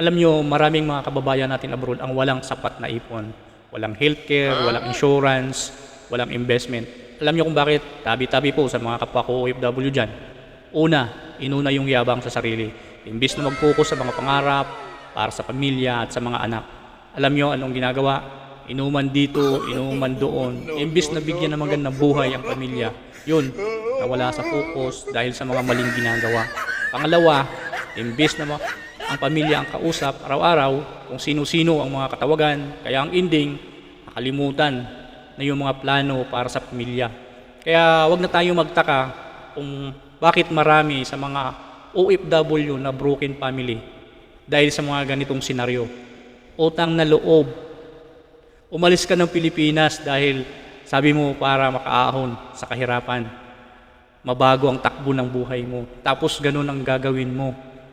Alam nyo, maraming mga kababayan natin abroad ang walang sapat na ipon. Walang healthcare, walang insurance, walang investment. Alam nyo kung bakit? Tabi-tabi po sa mga kapwa ko OFW dyan. Una, inuna yung yabang sa sarili. Imbis na mag-focus sa mga pangarap, para sa pamilya at sa mga anak. Alam nyo anong ginagawa? Inuman dito, inuman doon. Imbis na bigyan ng magandang buhay ang pamilya, yun, nawala sa focus dahil sa mga maling ginagawa. Pangalawa, imbis na ang pamilya ang kausap araw-araw kung sino-sino ang mga katawagan, kaya ang ending, nakalimutan na yung mga plano para sa pamilya. Kaya wag na tayo magtaka kung bakit marami sa mga OFW na broken family dahil sa mga ganitong senaryo. Utang na loob. Umalis ka ng Pilipinas dahil sabi mo para makaahon sa kahirapan. Mabago ang takbo ng buhay mo. Tapos ganun ang gagawin mo.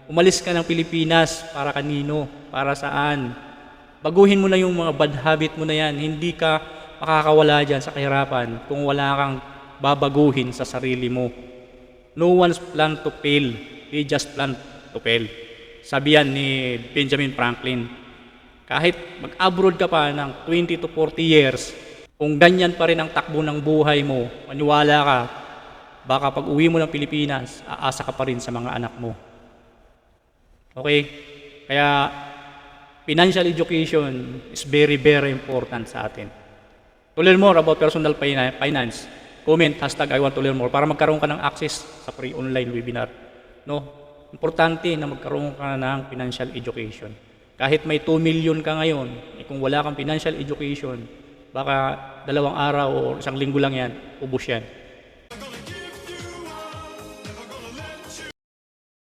Umalis ka ng Pilipinas para kanino? Para saan? Baguhin mo na yung mga bad habit mo na yan. Hindi ka makakawala dyan sa kahirapan kung wala kang babaguhin sa sarili mo. No one's plan to fail. They just plan to fail. Sabi yan ni Benjamin Franklin. Kahit mag-abroad ka pa ng 20 to 40 years, kung ganyan pa rin ang takbo ng buhay mo, maniwala ka, baka pag uwi mo ng Pilipinas, aasa ka pa rin sa mga anak mo. Okay? Kaya, financial education is very, very important sa atin. To learn more about personal finance, comment, #I want to learn more para magkaroon ka ng access sa free online webinar. No? Importante na magkaroon ka ng financial education. Kahit may 2 million ka ngayon, kung wala kang financial education, baka 2 araw o 1 linggo lang yan, ubos yan.